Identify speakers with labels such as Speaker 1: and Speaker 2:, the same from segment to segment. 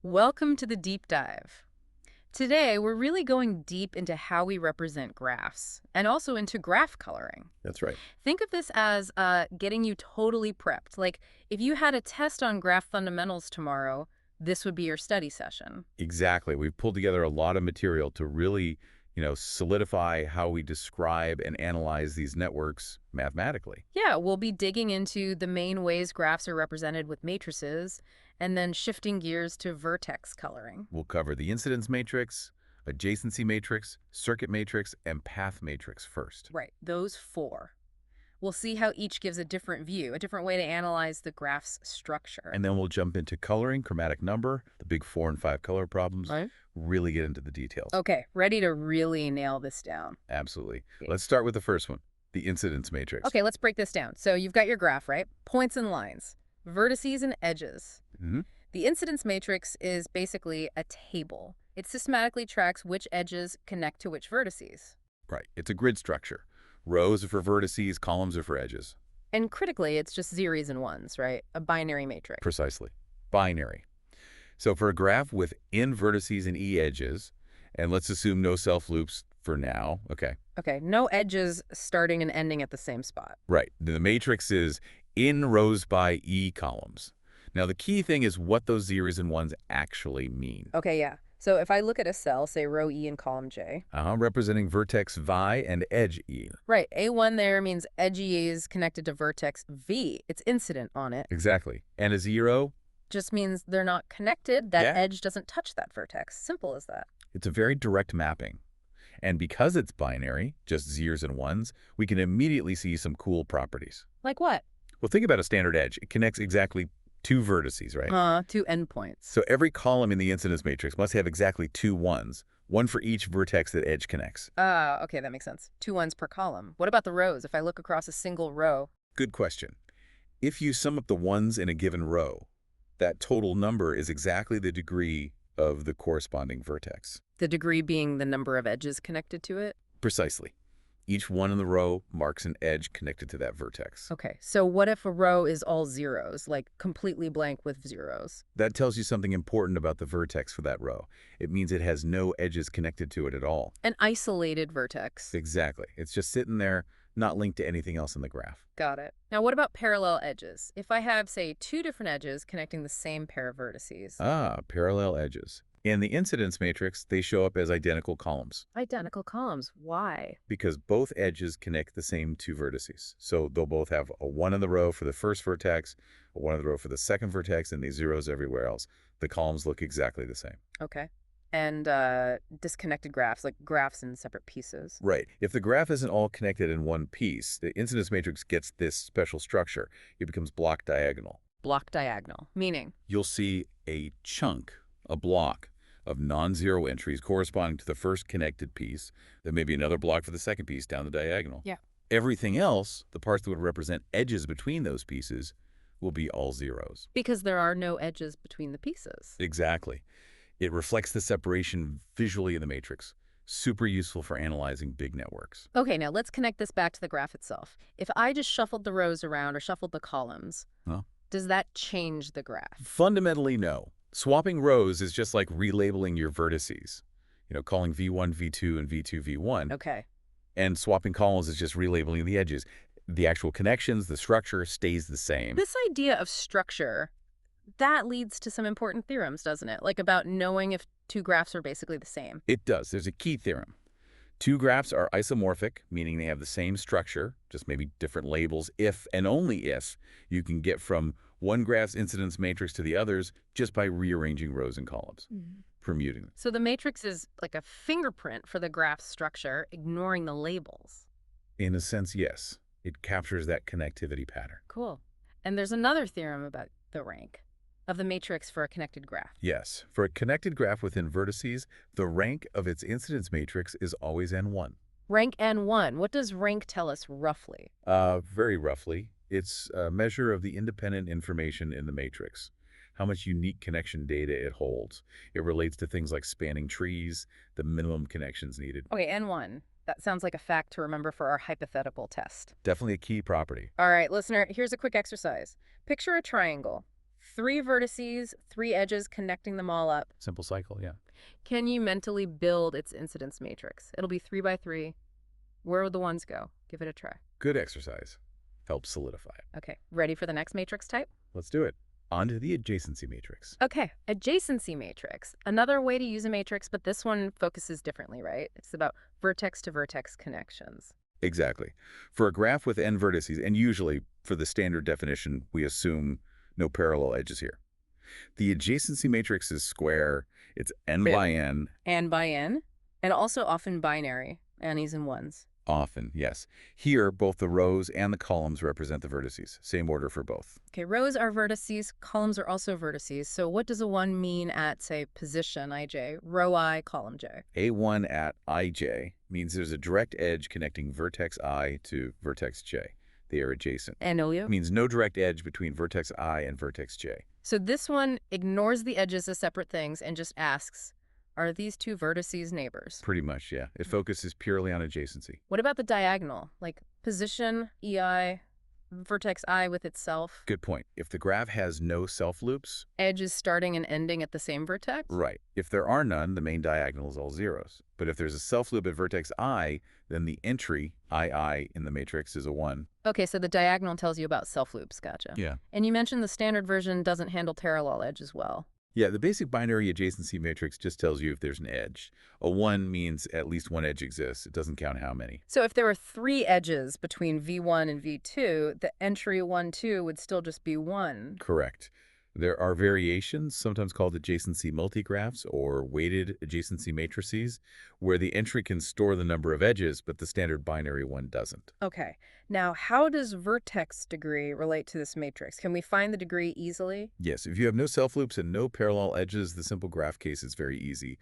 Speaker 1: Welcome to the deep dive. Today, we're really going deep into how we represent graphs and also into graph coloring.
Speaker 2: That's right.
Speaker 1: Think of this as getting you totally prepped. Like if you had a test on graph fundamentals tomorrow, this would be your study session.
Speaker 2: Exactly. We've pulled together a lot of material to really, solidify how we describe and analyze these networks mathematically.
Speaker 1: Yeah, we'll be digging into the main ways graphs are represented with matrices and then shifting gears to vertex coloring.
Speaker 2: We'll cover the incidence matrix, adjacency matrix, circuit matrix, and path matrix first.
Speaker 1: Right, those four. We'll see how each gives a different view, a different way to analyze the graph's structure.
Speaker 2: And then we'll jump into coloring, chromatic number, the big 4 and 5 color problems,
Speaker 1: Right.
Speaker 2: really get into the details.
Speaker 1: Okay, ready to really nail this down.
Speaker 2: Absolutely.
Speaker 1: Okay.
Speaker 2: Let's start with the first one, the incidence matrix.
Speaker 1: Okay, let's break this down. So you've got your graph, right? Points and lines, vertices and edges.
Speaker 2: Mhm.
Speaker 1: The incidence matrix is basically a table. It systematically tracks which edges connect to which vertices.
Speaker 2: Right. It's a grid structure. Rows are for vertices, columns are for edges.
Speaker 1: And critically, it's just zeros and ones, right? A binary matrix.
Speaker 2: Precisely. Binary. So for a graph with n vertices and e edges, and let's assume no self-loops for now, okay?
Speaker 1: Okay, no edges starting and ending at the same spot.
Speaker 2: Right. The matrix is n rows by e columns. Now the key thing is what those zeros and ones actually mean.
Speaker 1: Okay, yeah. So if I look at a cell, say row E in column J.
Speaker 2: Representing vertex vi and edge e.
Speaker 1: Right, A1 there means edge E is connected to vertex V. It's incident on it.
Speaker 2: Exactly. And a zero,
Speaker 1: Just means they're not connected. That
Speaker 2: yeah,
Speaker 1: edge doesn't touch that vertex. Simple as that.
Speaker 2: it's a very direct mapping. And because it's binary, just zeros and ones, we can immediately see some cool properties.
Speaker 1: Like what?
Speaker 2: Well, think about a standard edge. It connects exactly two vertices, right?
Speaker 1: Two endpoints.
Speaker 2: So every column in the incidence matrix must have exactly two ones, one for each vertex that edge connects.
Speaker 1: Okay, that makes sense. Two ones per column. What about the rows? If I look across a single row.
Speaker 2: Good question. If you sum up the ones in a given row, that total number is exactly the degree of the corresponding vertex.
Speaker 1: The degree being the number of edges connected to it?
Speaker 2: Precisely. Each one in the row marks an edge connected to that vertex.
Speaker 1: Okay, so what if a row is all zeros, like completely blank with zeros?
Speaker 2: That tells you something important about the vertex for that row. It means it has no edges connected to it at all.
Speaker 1: An isolated vertex.
Speaker 2: Exactly. It's just sitting there, not linked to anything else in the graph.
Speaker 1: Got it. Now, what about parallel edges? If I have, say, two different edges connecting the same pair of vertices.
Speaker 2: Parallel edges. In the incidence matrix, they show up as identical columns
Speaker 1: Identical columns. Why?
Speaker 2: because both edges connect the same two vertices. So they'll both have a 1 in the row for the first vertex, a 1 in the row for the second vertex, and these zeros everywhere else. The columns look exactly the same.
Speaker 1: Okay. And disconnected graphs, like graphs in separate pieces.
Speaker 2: Right. If the graph isn't all connected in one piece, the incidence matrix gets this special structure. It becomes block diagonal.
Speaker 1: Block diagonal, meaning?
Speaker 2: You'll see a chunk, a block, of non-zero entries corresponding to the first connected piece. There may be another block for the second piece down the diagonal.
Speaker 1: Yeah.
Speaker 2: Everything else, the parts that would represent edges between those pieces, will be all zeros.
Speaker 1: Because there are no edges between the pieces.
Speaker 2: Exactly. It reflects the separation visually in the matrix. Super useful for analyzing big networks.
Speaker 1: Okay, now let's connect this back to the graph itself. If I just shuffled the rows around or shuffled the columns,
Speaker 2: Huh?
Speaker 1: does that change the graph?
Speaker 2: Fundamentally, no. Swapping rows is just like relabeling your vertices. Calling V1 V2 and V2 V1.
Speaker 1: Okay.
Speaker 2: And swapping columns is just relabeling the edges. The actual connections, the structure stays the same.
Speaker 1: This idea of structure, that leads to some important theorems, doesn't it? Like about knowing if two graphs are basically the same.
Speaker 2: It does. There's a key theorem. Two graphs are isomorphic, meaning they have the same structure, just maybe different labels, if and only if you can get from one graph's incidence matrix to the others just by rearranging rows and columns, permuting them.
Speaker 1: So the matrix is like a fingerprint for the graph's structure, ignoring the labels.
Speaker 2: In a sense, yes. It captures that connectivity pattern.
Speaker 1: Cool. And there's another theorem about the rank of the matrix for a connected graph.
Speaker 2: Yes. For a connected graph within vertices, the rank of its incidence matrix is always n1.
Speaker 1: Rank N1. What does rank tell us roughly?
Speaker 2: Very roughly, it's a measure of the independent information in the matrix, how much unique connection data it holds. It relates to things like spanning trees, the minimum connections needed.
Speaker 1: Okay, N1. That sounds like a fact to remember for our hypothetical test.
Speaker 2: Definitely a key property.
Speaker 1: All right, listener, here's a quick exercise. Picture a triangle. 3 vertices, 3 edges connecting them all up.
Speaker 2: Simple cycle, yeah.
Speaker 1: Can you mentally build its incidence matrix? It'll be 3 by 3. Where would the ones go? Give it a try.
Speaker 2: Good exercise. Helps solidify it.
Speaker 1: Okay, ready for the next matrix type?
Speaker 2: Let's do it. On to the adjacency matrix.
Speaker 1: Okay, adjacency matrix. Another way to use a matrix, but this one focuses differently, right? It's about vertex-to-vertex connections.
Speaker 2: Exactly. For a graph with n vertices, and usually for the standard definition, we assume no parallel edges here. The adjacency matrix is square. It's n by n.
Speaker 1: And by n, and also often binary, annies and ones.
Speaker 2: Often, yes. Here, both the rows and the columns represent the vertices. Same order for both.
Speaker 1: Okay, rows are vertices, columns are also vertices. So what does a 1 mean at, say, position ij, row I, column j?
Speaker 2: A1 at ij means there's a direct edge connecting vertex I to vertex j. They are adjacent.
Speaker 1: And Olio?
Speaker 2: It means no direct edge between vertex I and vertex j.
Speaker 1: So this one ignores the edges as separate things and just asks, are these 2 vertices neighbors?
Speaker 2: Pretty much, yeah. It focuses purely on adjacency.
Speaker 1: What about the diagonal, like position, EI, vertex I with itself?
Speaker 2: Good point. If the graph has no self-loops,
Speaker 1: Edges starting and ending at the same vertex?
Speaker 2: right. If there are none, the main diagonal is all zeros. But if there's a self-loop at vertex I, then the entry, II, in the matrix is a 1.
Speaker 1: Okay, so the diagonal tells you about self-loops, gotcha.
Speaker 2: Yeah.
Speaker 1: And you mentioned the standard version doesn't handle parallel edge as well.
Speaker 2: Yeah, the basic binary adjacency matrix just tells you if there's an edge. A 1 means at least one edge exists. It doesn't count how many.
Speaker 1: So if there were 3 edges between V1 and V2, the entry 1, 2 would still just be 1.
Speaker 2: Correct. There are variations, sometimes called adjacency multigraphs or weighted adjacency matrices, where the entry can store the number of edges, but the standard binary one doesn't.
Speaker 1: Okay. Now, how does vertex degree relate to this matrix? Can we find the degree easily?
Speaker 2: Yes, if you have no self-loops and no parallel edges, the simple graph case is very easy.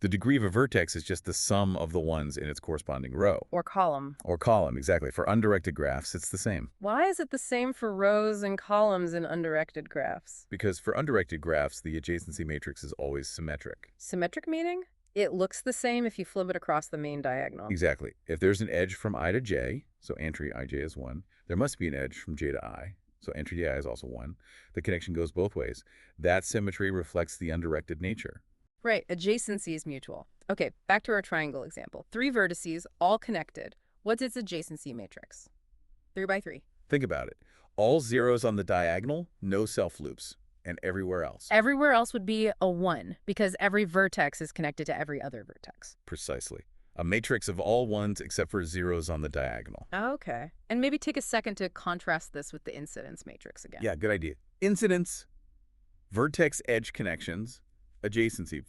Speaker 2: The degree of a vertex is just the sum of the ones in its corresponding row.
Speaker 1: Or column.
Speaker 2: Or column, exactly. For undirected graphs, it's the same.
Speaker 1: Why is it the same for rows and columns in undirected graphs?
Speaker 2: Because for undirected graphs, the adjacency matrix is always symmetric.
Speaker 1: Symmetric meaning? It looks the same if you flip it across the main diagonal.
Speaker 2: Exactly. If there's an edge from I to j, so entry ij is 1, there must be an edge from j to I, so entry to I is also 1. The connection goes both ways. That symmetry reflects the undirected nature.
Speaker 1: Right, adjacency is mutual. Okay, back to our triangle example. 3 vertices, all connected. What's its adjacency matrix? 3 by 3.
Speaker 2: Think about it. All zeros on the diagonal, no self-loops, and everywhere else.
Speaker 1: Everywhere else would be a 1, because every vertex is connected to every other vertex.
Speaker 2: Precisely. A matrix of all ones except for zeros on the diagonal.
Speaker 1: Okay. And maybe take a second to contrast this with the incidence matrix again.
Speaker 2: Yeah, good idea. Incidence, vertex-edge connections, adjacency,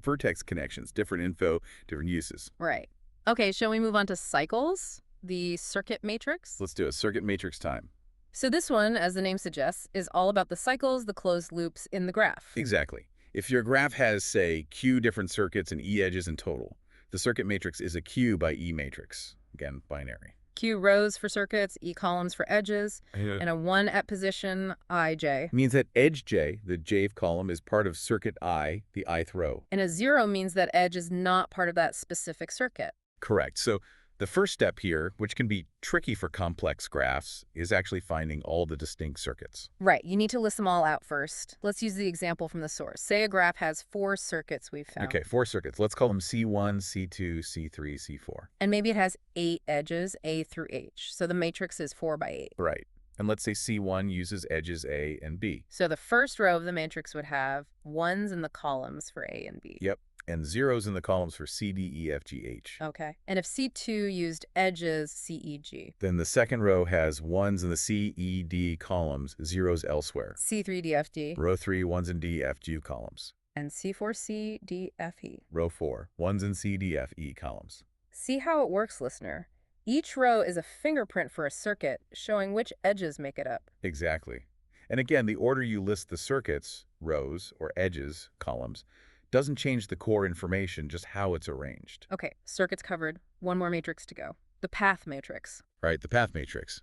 Speaker 2: vertex connections, different info, different uses.
Speaker 1: Right. Okay, shall we move on to cycles? The circuit matrix?
Speaker 2: Let's do a circuit matrix time.
Speaker 1: So this one, as the name suggests, is all about the cycles, the closed loops in the graph.
Speaker 2: Exactly. If your graph has, say, q different circuits and e edges in total, the circuit matrix is a q by e matrix. Again, binary.
Speaker 1: Q rows for circuits, E columns for edges, and a 1 at position, IJ.
Speaker 2: Means that edge j, the jth column, is part of circuit I, the ith row.
Speaker 1: And a 0 means that edge is not part of that specific circuit.
Speaker 2: Correct. So the first step here, which can be tricky for complex graphs, is actually finding all the distinct circuits.
Speaker 1: Right, you need to list them all out first. Let's use the example from the source. Say a graph has 4 circuits we've found.
Speaker 2: Okay, 4 circuits. Let's call them C1, C2, C3, C4.
Speaker 1: And maybe it has 8 edges, A through H. So the matrix is 4 by 8.
Speaker 2: Right. And let's say C1 uses edges A and B.
Speaker 1: So the first row of the matrix would have 1s in the columns for A and B.
Speaker 2: Yep. And zeros in the columns for C, D, E, F, G, H.
Speaker 1: Okay. And if C2 used edges, C, E, G.
Speaker 2: Then the second row has 1s in the C, E, D columns, zeros elsewhere.
Speaker 1: C3, D, F, D.
Speaker 2: Row 3, 1s in D, F, G columns.
Speaker 1: And C4, C, D, F, E.
Speaker 2: Row 4, 1s in C, D, F, E columns.
Speaker 1: See how it works, listener. Each row is a fingerprint for a circuit, showing which edges make it up.
Speaker 2: Exactly. And again, the order you list the circuits, rows, or edges, columns, doesn't change the core information, just how it's arranged.
Speaker 1: Okay, circuits covered. One more matrix to go. The path matrix.
Speaker 2: Right, the path matrix.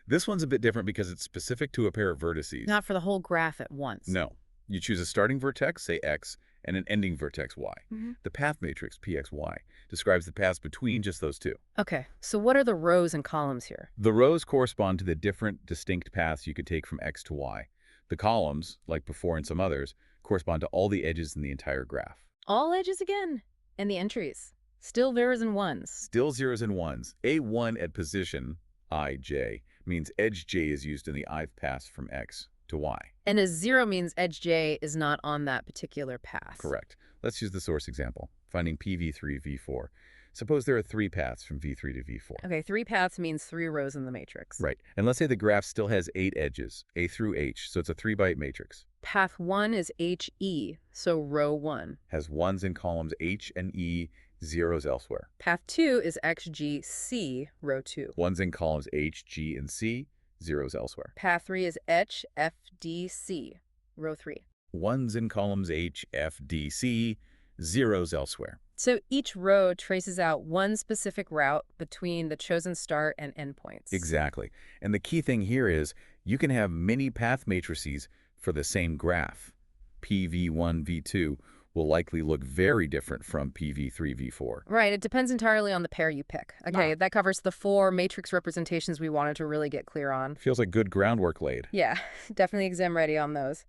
Speaker 2: This one's a bit different because it's specific to a pair of vertices.
Speaker 1: Not for the whole graph at once.
Speaker 2: No. You choose a starting vertex, say x, and an ending vertex, y.
Speaker 1: Mm-hmm.
Speaker 2: The path matrix, pxy, describes the paths between just those two.
Speaker 1: Okay, so what are the rows and columns here?
Speaker 2: The rows correspond to the different distinct paths you could take from x to y. The columns, like before in some others, correspond to all the edges in the entire graph.
Speaker 1: All edges again. And the entries. Still zeros and ones.
Speaker 2: Still zeros and ones. A1 at position, ij, means edge j is used in the ith pass from x to y.
Speaker 1: And a 0 means edge j is not on that particular path.
Speaker 2: Correct. Let's use the source example, finding PV3, V4. Suppose there are 3 paths from V3 to V4.
Speaker 1: Okay, 3 paths means 3 rows in the matrix.
Speaker 2: Right. And let's say the graph still has 8 edges, A through H, so it's a 3-by-8 matrix.
Speaker 1: Path 1 is HE, so row 1.
Speaker 2: Has 1s in columns H and E, 0s elsewhere.
Speaker 1: Path 2 is XGC, row 2.
Speaker 2: 1s in columns H, G, and C, 0s elsewhere.
Speaker 1: Path 3 is HFDC, row 3.
Speaker 2: 1s in columns H, F, D, C, 0s elsewhere.
Speaker 1: So each row traces out one specific route between the chosen start and endpoints.
Speaker 2: Exactly. And the key thing here is you can have many path matrices for the same graph. PV1, V2 will likely look very different from PV3, V4.
Speaker 1: Right. It depends entirely on the pair you pick. Okay, that covers the 4 matrix representations we wanted to really get clear on.
Speaker 2: Feels like good groundwork laid.
Speaker 1: Yeah, definitely exam ready on those.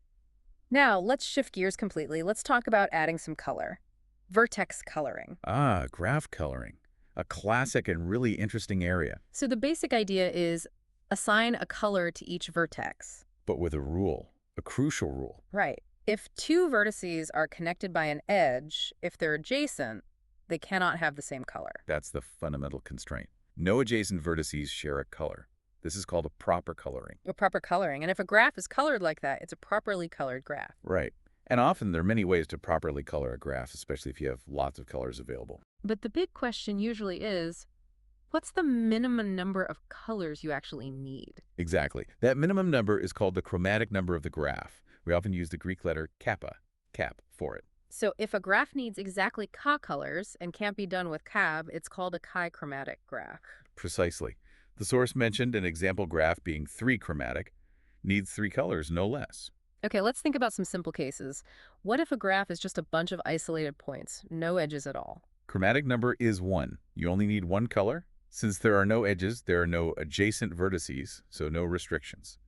Speaker 1: Now, let's shift gears completely. Let's talk about adding some color. Vertex coloring.
Speaker 2: Ah, graph coloring. A classic and really interesting area.
Speaker 1: So the basic idea is assign a color to each vertex.
Speaker 2: But with a rule, a crucial rule.
Speaker 1: Right. If 2 vertices are connected by an edge, if they're adjacent, they cannot have the same color.
Speaker 2: That's the fundamental constraint. No adjacent vertices share a color. This is called a proper coloring.
Speaker 1: A proper coloring. And if a graph is colored like that, it's a properly colored graph.
Speaker 2: Right. And often there are many ways to properly color a graph, especially if you have lots of colors available.
Speaker 1: But the big question usually is, what's the minimum number of colors you actually need?
Speaker 2: Exactly. That minimum number is called the chromatic number of the graph. We often use the Greek letter kappa, cap, for it.
Speaker 1: So if a graph needs exactly Ka colors and can't be done with Cab, it's called a chi-chromatic graph.
Speaker 2: Precisely. The source mentioned an example graph being 3 chromatic needs 3 colors, no less.
Speaker 1: Okay, let's think about some simple cases. What if a graph is just a bunch of isolated points, no edges at all?
Speaker 2: Chromatic number is 1. You only need 1 color. Since there are no edges, there are no adjacent vertices, so no restrictions.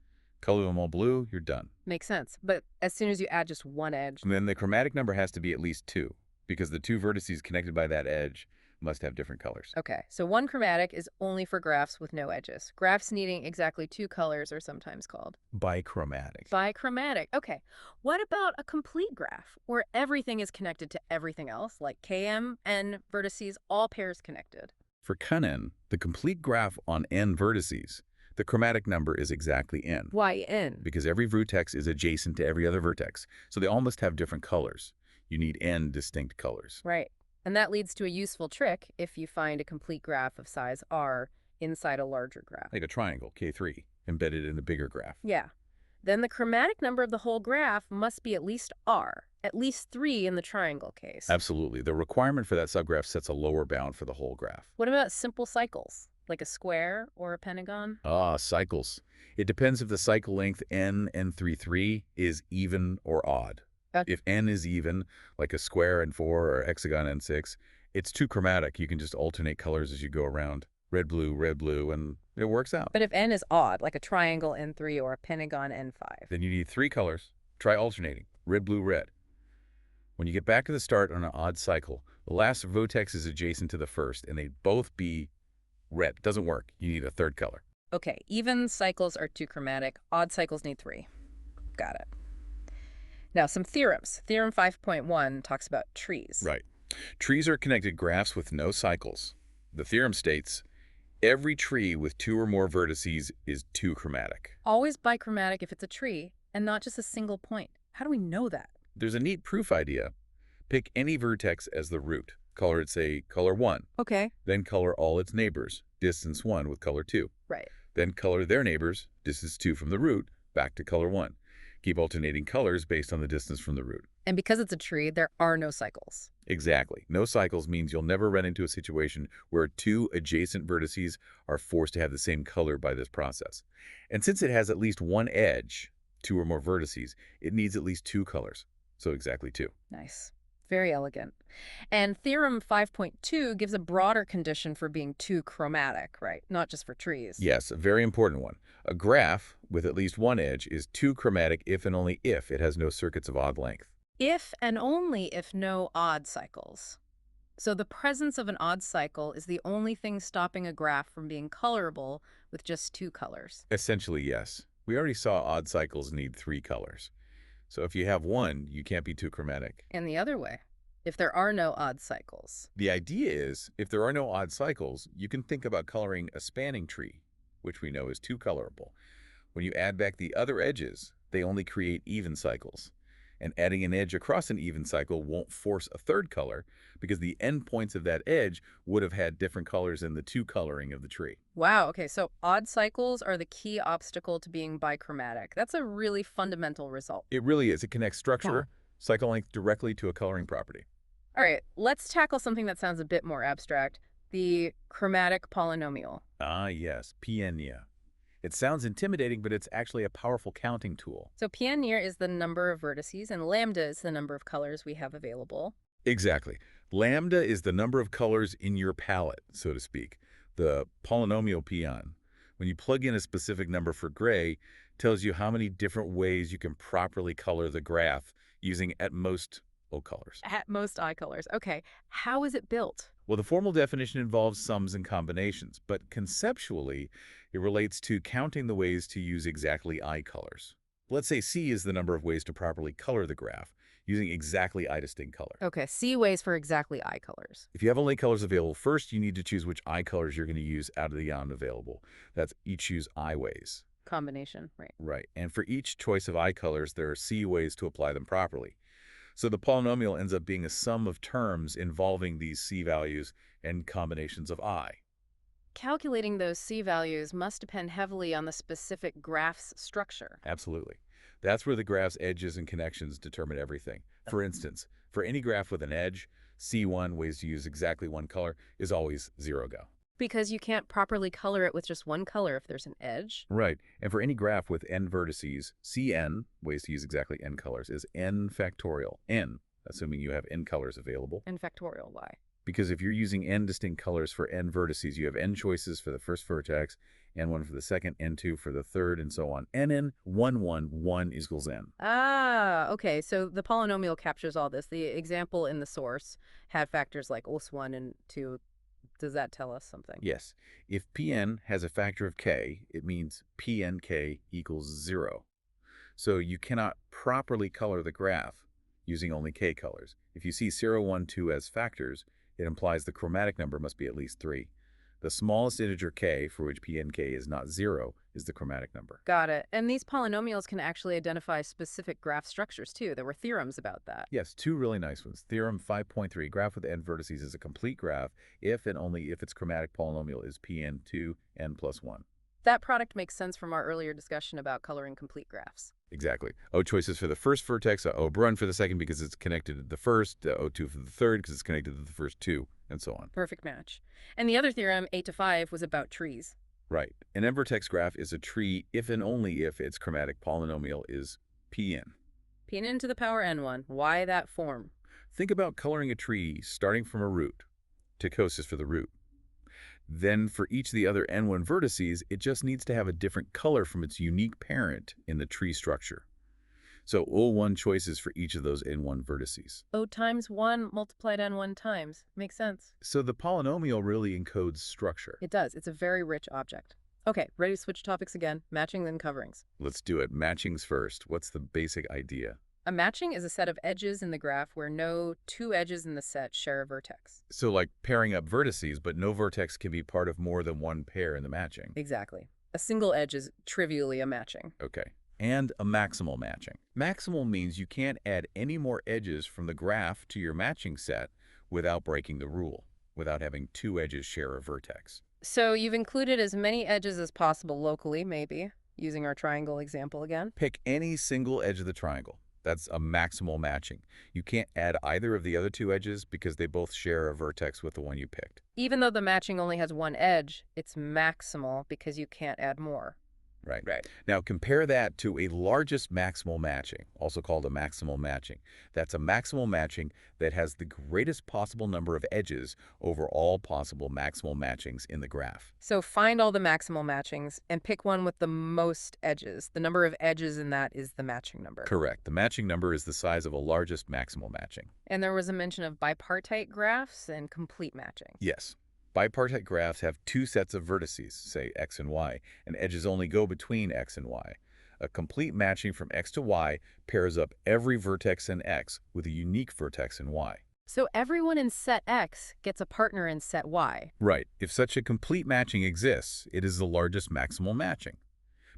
Speaker 2: Color them all blue, you're done.
Speaker 1: Makes sense. But as soon as you add just one edge...
Speaker 2: And then the chromatic number has to be at least 2, because the 2 vertices connected by that edge must have different colors.
Speaker 1: Okay, so 1 chromatic is only for graphs with no edges. Graphs needing exactly 2 colors are sometimes called
Speaker 2: Bichromatic.
Speaker 1: bichromatic. Okay, what about a complete graph where everything is connected to everything else, like KM, N vertices, all pairs connected?
Speaker 2: For Kun, the complete graph on n vertices, the chromatic number is exactly n.
Speaker 1: Why N?
Speaker 2: Because every vertex is adjacent to every other vertex, so they all must have different colors. You need n distinct colors.
Speaker 1: Right. And that leads to a useful trick if you find a complete graph of size R inside a larger graph.
Speaker 2: Like a triangle, K3, embedded in a bigger graph.
Speaker 1: Yeah. Then the chromatic number of the whole graph must be at least R, at least 3 in the triangle case.
Speaker 2: Absolutely. The requirement for that subgraph sets a lower bound for the whole graph.
Speaker 1: What about simple cycles, like a square or a pentagon?
Speaker 2: Ah, cycles. It depends if the cycle length n, n33, is even or odd. If n is even, like a square n4 or hexagon n6, it's too chromatic. You can just alternate colors as you go around. Red, blue, and it works out.
Speaker 1: But if n is odd, like a triangle n3 or a pentagon n5?
Speaker 2: Then you need 3 colors. Try alternating. Red, blue, red. When you get back to the start on an odd cycle, the last vertex is adjacent to the first, and they'd both be red. Doesn't work. You need a 3rd color.
Speaker 1: Okay, even cycles are too chromatic. Odd cycles need 3. Got it. Now, some theorems. Theorem 5.1 talks about trees.
Speaker 2: Right. Trees are connected graphs with no cycles. The theorem states, every tree with 2 or more vertices is 2 chromatic.
Speaker 1: Always bichromatic if it's a tree, and not just a single point. How do we know that?
Speaker 2: There's a neat proof idea. Pick any vertex as the root. Color it, say, color 1.
Speaker 1: Okay.
Speaker 2: Then color all its neighbors, distance 1 with color 2.
Speaker 1: Right.
Speaker 2: Then color their neighbors, distance 2 from the root, back to color 1. Keep alternating colors based on the distance from the root.
Speaker 1: And because it's a tree, there are no cycles.
Speaker 2: Exactly. No cycles means you'll never run into a situation where 2 adjacent vertices are forced to have the same color by this process. And since it has at least 1 edge, 2 or more vertices, it needs at least 2 colors. So exactly 2.
Speaker 1: Nice. Very elegant. And theorem 5.2 gives a broader condition for being too chromatic, right? Not just for trees.
Speaker 2: Yes, a very important one. A graph with at least one edge is too chromatic if and only if it has no circuits of odd length.
Speaker 1: If and only if no odd cycles. So the presence of an odd cycle is the only thing stopping a graph from being colorable with just two colors.
Speaker 2: Essentially, yes. We already saw odd cycles need 3 colors. So if you have one, you can't be too chromatic.
Speaker 1: And the other way, if there are no odd cycles.
Speaker 2: The idea is, if there are no odd cycles, you can think about coloring a spanning tree, which we know is too colorable. When you add back the other edges, they only create even cycles. And adding an edge across an even cycle won't force a third color because the endpoints of that edge would have had different colors in the two coloring of the tree.
Speaker 1: Wow, okay, so odd cycles are the key obstacle to being bichromatic. That's a really fundamental result.
Speaker 2: It really is. It connects structure, cycle length directly to a coloring property.
Speaker 1: All right, let's tackle something that sounds a bit more abstract, the chromatic polynomial.
Speaker 2: Ah, yes, PNia. It sounds intimidating, but it's actually a powerful counting tool.
Speaker 1: So P near is the number of vertices, and lambda is the number of colors we have available.
Speaker 2: Exactly. Lambda is the number of colors in your palette, so to speak. The polynomial peon, when you plug in a specific number for gray, tells you how many different ways you can properly color the graph using at most O colors.
Speaker 1: At most I colors. Okay, how is it built?
Speaker 2: Well, the formal definition involves sums and combinations, but conceptually, it relates to counting the ways to use exactly I colors. Let's say C is the number of ways to properly color the graph, using exactly I distinct color.
Speaker 1: Okay, C ways for exactly I colors.
Speaker 2: If you have only colors available, first you need to choose which I colors you're going to use out of the unavailable. That's you choose I ways.
Speaker 1: Combination, right.
Speaker 2: Right, and for each choice of I colors, there are C ways to apply them properly. So the polynomial ends up being a sum of terms involving these C values and combinations of I.
Speaker 1: Calculating those C values must depend heavily on the specific graph's structure.
Speaker 2: Absolutely. That's where the graph's edges and connections determine everything. For instance, for any graph with an edge, C1, ways to use exactly one color, is always 0 go.
Speaker 1: Because you can't properly color it with just one color if there's an edge.
Speaker 2: Right. And for any graph with n vertices, Cn, ways to use exactly n colors, is n factorial. N, assuming you have n colors available.
Speaker 1: And factorial, why?
Speaker 2: Because if you're using n distinct colors for n vertices, you have n choices for the first vertex, n1 for the second, n2 for the third, and so on. Nn, 1, 1, 1 equals n.
Speaker 1: Ah, okay, so the polynomial captures all this. The example in the source had factors like os1 and 2. Does that tell us something?
Speaker 2: Yes. If Pn has a factor of k, it means Pnk equals 0. So you cannot properly color the graph using only k colors. If you see 0, 1, 2 as factors, it implies the chromatic number must be at least 3. The smallest integer k, for which Pnk is not 0, is the chromatic number.
Speaker 1: Got it. And these polynomials can actually identify specific graph structures, too. There were theorems about that.
Speaker 2: Yes, 2 really nice ones. Theorem 5.3, graph with n vertices is a complete graph if and only if its chromatic polynomial is Pn2 n plus 1.
Speaker 1: That product makes sense from our earlier discussion about coloring complete graphs.
Speaker 2: Exactly. O choices for the first vertex, O brun for the second because it's connected to the first, O2 for the third because it's connected to the first two, and so on.
Speaker 1: Perfect match. And the other theorem, 8 to 5, was about trees.
Speaker 2: Right. An n-vertex graph is a tree if and only if its chromatic polynomial is Pn.
Speaker 1: Pn to the power n1. Why that form?
Speaker 2: Think about coloring a tree starting from a root, Ptosis for the root. Then for each of the other n1 vertices, it just needs to have a different color from its unique parent in the tree structure. So O1 choices for each of those n1 vertices.
Speaker 1: O times 1 multiplied n1 times. Makes sense.
Speaker 2: So the polynomial really encodes structure.
Speaker 1: It does. It's a very rich object. Okay, ready to switch topics again. Matching then coverings.
Speaker 2: Let's do it. Matchings first. What's the basic idea?
Speaker 1: A matching is a set of edges in the graph where no two edges in the set share a vertex.
Speaker 2: So like pairing up vertices, but no vertex can be part of more than one pair in the matching.
Speaker 1: Exactly. A single edge is trivially a matching.
Speaker 2: Okay. And a maximal matching. Maximal means you can't add any more edges from the graph to your matching set without breaking the rule, without having two edges share a vertex.
Speaker 1: So you've included as many edges as possible locally, maybe, using our triangle example again.
Speaker 2: Pick any single edge of the triangle. That's a maximal matching. You can't add either of the other two edges because they both share a vertex with the one you picked.
Speaker 1: Even though the matching only has one edge, it's maximal because you can't add more.
Speaker 2: Right.
Speaker 1: Right.
Speaker 2: Now compare that to a largest maximal matching, also called a maximal matching. That's a maximal matching that has the greatest possible number of edges over all possible maximal matchings in the graph.
Speaker 1: So find all the maximal matchings and pick one with the most edges. The number of edges in that is the matching number.
Speaker 2: Correct. The matching number is the size of a largest maximal matching.
Speaker 1: And there was a mention of bipartite graphs and complete matching.
Speaker 2: Yes. Bipartite graphs have two sets of vertices, say x and y, and edges only go between x and y. A complete matching from x to y pairs up every vertex in x with a unique vertex in y.
Speaker 1: So everyone in set X gets a partner in set Y.
Speaker 2: Right. If such a complete matching exists, it is the largest maximal matching.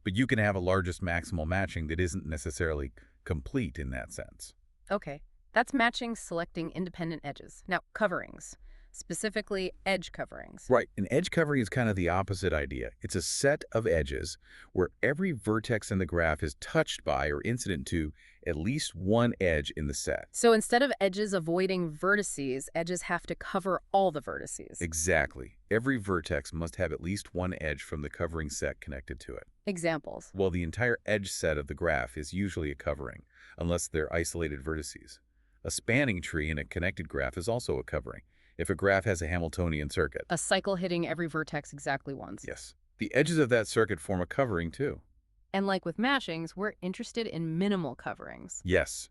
Speaker 2: But you can have a largest maximal matching that isn't necessarily complete in that sense.
Speaker 1: Okay, that's matching selecting independent edges. Now, coverings, specifically edge coverings.
Speaker 2: Right. An edge covering is kind of the opposite idea. It's a set of edges where every vertex in the graph is touched by or incident to at least one edge in the set.
Speaker 1: So instead of edges avoiding vertices, edges have to cover all the vertices.
Speaker 2: Exactly. Every vertex must have at least one edge from the covering set connected to it.
Speaker 1: Examples.
Speaker 2: Well, the entire edge set of the graph is usually a covering, unless they're isolated vertices. A spanning tree in a connected graph is also a covering, if a graph has a Hamiltonian circuit.
Speaker 1: A cycle hitting every vertex exactly once.
Speaker 2: Yes. The edges of that circuit form a covering, too.
Speaker 1: And like with matchings, we're interested in minimal coverings.
Speaker 2: Yes.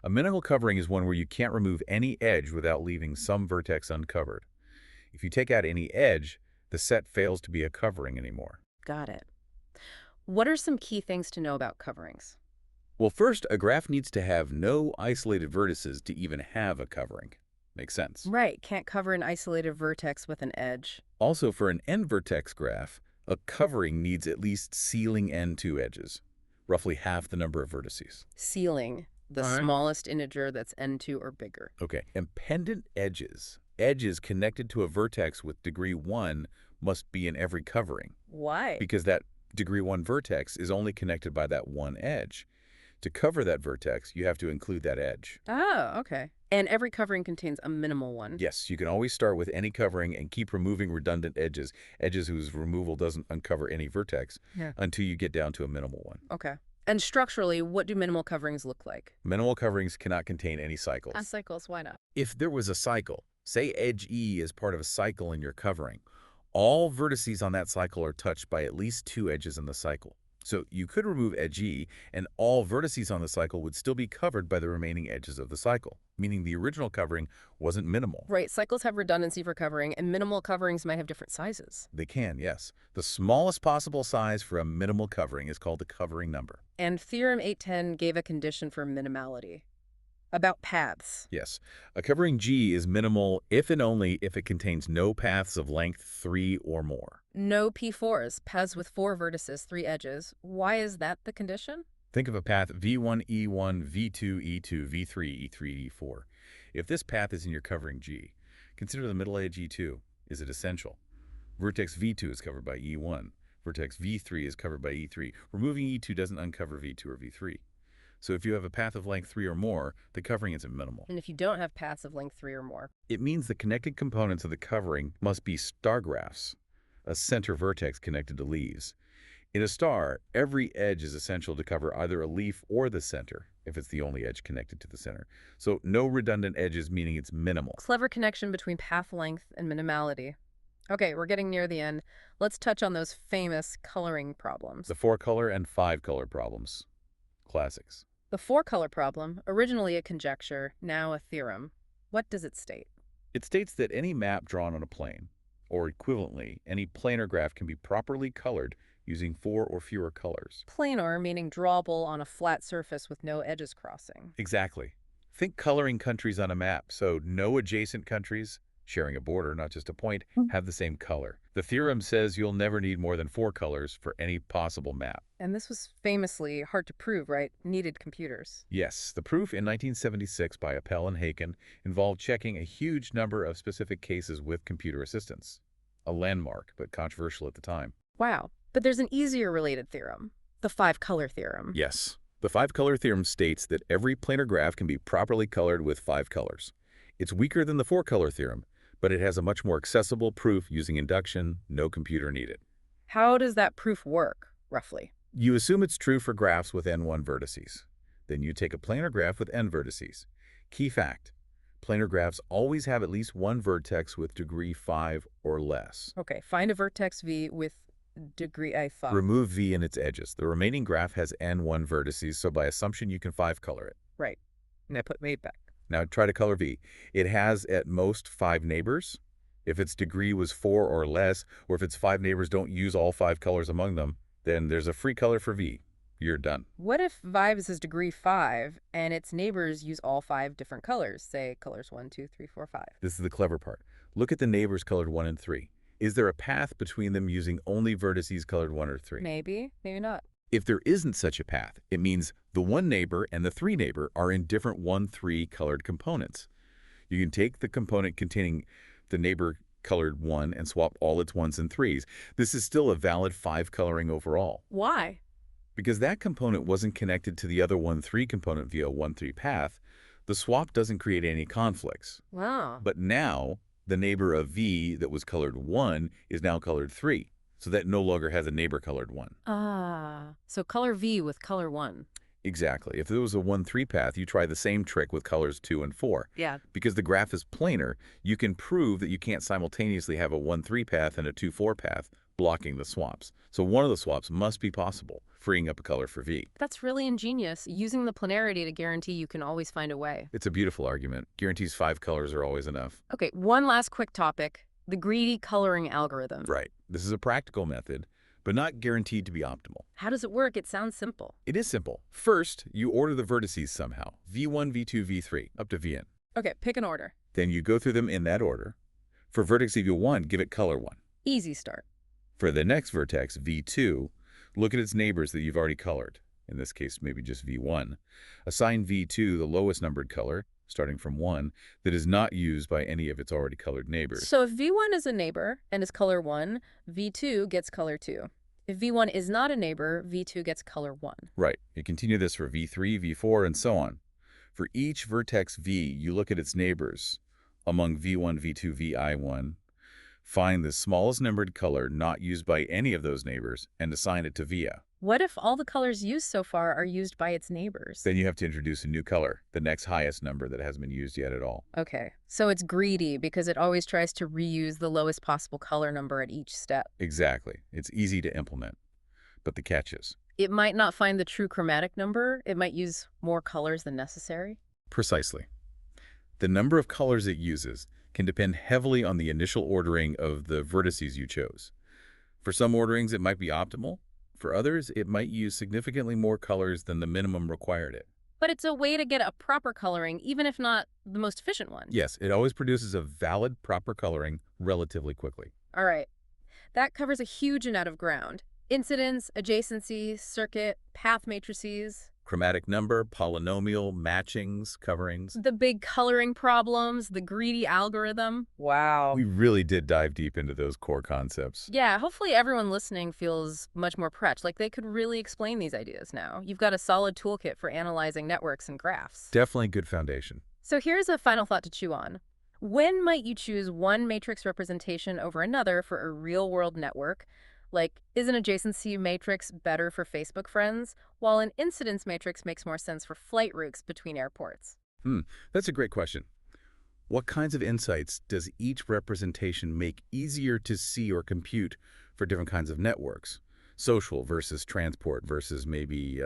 Speaker 2: A minimal covering is one where you can't remove any edge without leaving some vertex uncovered. If you take out any edge, the set fails to be a covering anymore.
Speaker 1: Got it. What are some key things to know about coverings?
Speaker 2: Well, first, a graph needs to have no isolated vertices to even have a covering. Makes sense.
Speaker 1: Right, can't cover an isolated vertex with an edge.
Speaker 2: Also, for an n-vertex graph, a covering needs at least ceiling n2 edges, roughly half the number of vertices.
Speaker 1: Ceiling, the
Speaker 2: All right.
Speaker 1: smallest integer that's n2 or bigger.
Speaker 2: Okay, and pendant edges connected to a vertex with degree 1 must be in every covering,
Speaker 1: Why?
Speaker 2: because that degree 1 vertex is only connected by that one edge. To cover that vertex, you have to include that edge.
Speaker 1: Oh, okay. And every covering contains a minimal one.
Speaker 2: Yes, you can always start with any covering and keep removing redundant edges whose removal doesn't uncover any vertex, until you get down to a minimal one.
Speaker 1: Okay. And structurally, what do minimal coverings look like?
Speaker 2: Minimal coverings cannot contain any cycles.
Speaker 1: Cycles, why not?
Speaker 2: If there was a cycle, say edge E is part of a cycle in your covering, all vertices on that cycle are touched by at least two edges in the cycle. So you could remove edge E, and all vertices on the cycle would still be covered by the remaining edges of the cycle, meaning the original covering wasn't minimal.
Speaker 1: Right, cycles have redundancy for covering, and minimal coverings might have different sizes.
Speaker 2: They can, yes. The smallest possible size for a minimal covering is called the covering number.
Speaker 1: And Theorem 810 gave a condition for minimality. About paths.
Speaker 2: Yes. A covering G is minimal if and only if it contains no paths of length 3 or more.
Speaker 1: No P4s, paths with 4 vertices, 3 edges. Why is that the condition?
Speaker 2: Think of a path V1, E1, V2, E2, V3, E3, E4. If this path is in your covering G, consider the middle edge E2. Is it essential? Vertex V2 is covered by E1. Vertex V3 is covered by E3. Removing E2 doesn't uncover V2 or V3. So if you have a path of length 3 or more, the covering isn't minimal.
Speaker 1: And if you don't have paths of length 3 or more?
Speaker 2: It means the connected components of the covering must be star graphs, a center vertex connected to leaves. In a star, every edge is essential to cover either a leaf or the center, if it's the only edge connected to the center. So no redundant edges, meaning it's minimal.
Speaker 1: Clever connection between path length and minimality. Okay, we're getting near the end. Let's touch on those famous coloring problems.
Speaker 2: The 4-color and 5-color problems. Classics.
Speaker 1: The 4-color problem, originally a conjecture, now a theorem. What does it state?
Speaker 2: It states that any map drawn on a plane, or equivalently, any planar graph can be properly colored using 4 or fewer colors.
Speaker 1: Planar, meaning drawable on a flat surface with no edges crossing.
Speaker 2: Exactly. Think coloring countries on a map, so no adjacent countries, sharing a border, not just a point, have the same color. The theorem says you'll never need more than 4 colors for any possible map.
Speaker 1: And this was famously hard to prove, right? Needed computers.
Speaker 2: Yes, the proof in 1976 by Appel and Haken involved checking a huge number of specific cases with computer assistance. A landmark, but controversial at the time.
Speaker 1: Wow. But there's an easier related theorem, the 5-color theorem.
Speaker 2: Yes. The 5-color theorem states that every planar graph can be properly colored with 5 colors. It's weaker than the 4-color theorem, but it has a much more accessible proof using induction, no computer needed.
Speaker 1: How does that proof work, roughly?
Speaker 2: You assume it's true for graphs with n1 vertices. Then you take a planar graph with n vertices. Key fact, planar graphs always have at least one vertex with degree 5 or less.
Speaker 1: Okay, find a vertex V with degree I5.
Speaker 2: Remove V and its edges. The remaining graph has n1 vertices, so by assumption you can 5-color it.
Speaker 1: Right. And I put made back.
Speaker 2: Now try to color V. It has at most 5 neighbors. If its degree was 4 or less, or if its 5 neighbors don't use all 5 colors among them, then there's a free color for V. You're done.
Speaker 1: What if Vives is degree 5 and its neighbors use all 5 different colors, say colors 1, 2, 3, 4, 5?
Speaker 2: This is the clever part. Look at the neighbors colored 1 and 3. Is there a path between them using only vertices colored 1 or 3?
Speaker 1: Maybe, maybe not.
Speaker 2: If there isn't such a path, it means the 1 neighbor and the 3 neighbor are in different 1-3 colored components. You can take the component containing the neighbor colored 1 and swap all its 1s and 3s. This is still a valid 5 coloring overall.
Speaker 1: Why?
Speaker 2: Because that component wasn't connected to the other 1-3 component via a 1-3 path, the swap doesn't create any conflicts.
Speaker 1: Wow.
Speaker 2: But now, the neighbor of V that was colored 1 is now colored 3, so that no longer has a neighbor colored 1.
Speaker 1: Ah, so color V with color 1.
Speaker 2: Exactly. If there was a 1-3 path, you try the same trick with colors 2 and 4.
Speaker 1: Yeah.
Speaker 2: Because the graph is planar, you can prove that you can't simultaneously have a 1-3 path and a 2-4 path blocking the swaps. So one of the swaps must be possible, freeing up a color for V.
Speaker 1: That's really ingenious, using the planarity to guarantee you can always find a way.
Speaker 2: It's a beautiful argument. Guarantees 5 colors are always enough.
Speaker 1: Okay, one last quick topic, the greedy coloring algorithm.
Speaker 2: Right. This is a practical method, but not guaranteed to be optimal.
Speaker 1: How does it work? It sounds simple.
Speaker 2: It is simple. First, you order the vertices somehow. V1, V2, V3, up to Vn.
Speaker 1: Okay, pick an order.
Speaker 2: Then you go through them in that order. For vertex V1, give it color 1.
Speaker 1: Easy start.
Speaker 2: For the next vertex, V2, look at its neighbors that you've already colored. In this case, maybe just V1. Assign V2 the lowest numbered color, starting from 1, that is not used by any of its already colored neighbors.
Speaker 1: So if V1 is a neighbor and is color 1, V2 gets color 2. If V1 is not a neighbor, V2 gets color 1.
Speaker 2: Right. You continue this for V3, V4, and so on. For each vertex V, you look at its neighbors. Among V1, V2, Vi1, find the smallest numbered color not used by any of those neighbors and assign it to Via.
Speaker 1: What if all the colors used so far are used by its neighbors?
Speaker 2: Then you have to introduce a new color, the next highest number that hasn't been used yet at all.
Speaker 1: Okay, so it's greedy because it always tries to reuse the lowest possible color number at each step.
Speaker 2: Exactly. It's easy to implement. But the catch is,
Speaker 1: It might not find the true chromatic number. It might use more colors than necessary.
Speaker 2: precisely. The number of colors it uses can depend heavily on the initial ordering of the vertices you chose. For some orderings, it might be optimal. For others, it might use significantly more colors than the minimum required it.
Speaker 1: But it's a way to get a proper coloring, even if not the most efficient one.
Speaker 2: Yes, it always produces a valid, proper coloring relatively quickly.
Speaker 1: All right. That covers a huge amount of ground. Incidence, adjacency, circuit, path matrices.
Speaker 2: Chromatic number, polynomial, matchings, coverings.
Speaker 1: The big coloring problems, the greedy algorithm. Wow.
Speaker 2: We really did dive deep into those core concepts.
Speaker 1: Yeah, hopefully everyone listening feels much more prepped, like they could really explain these ideas now. You've got a solid toolkit for analyzing networks and graphs.
Speaker 2: Definitely good foundation.
Speaker 1: So here's a final thought to chew on. When might you choose one matrix representation over another for a real-world network? Like, is an adjacency matrix better for Facebook friends, while an incidence matrix makes more sense for flight routes between airports?
Speaker 2: That's a great question. What kinds of insights does each representation make easier to see or compute for different kinds of networks? Social versus transport versus maybe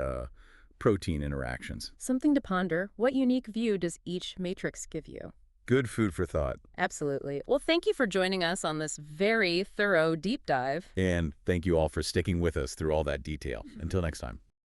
Speaker 2: protein interactions.
Speaker 1: Something to ponder. What unique view does each matrix give you?
Speaker 2: Good food for thought.
Speaker 1: Absolutely. Well, thank you for joining us on this very thorough deep dive.
Speaker 2: And thank you all for sticking with us through all that detail. Until next time.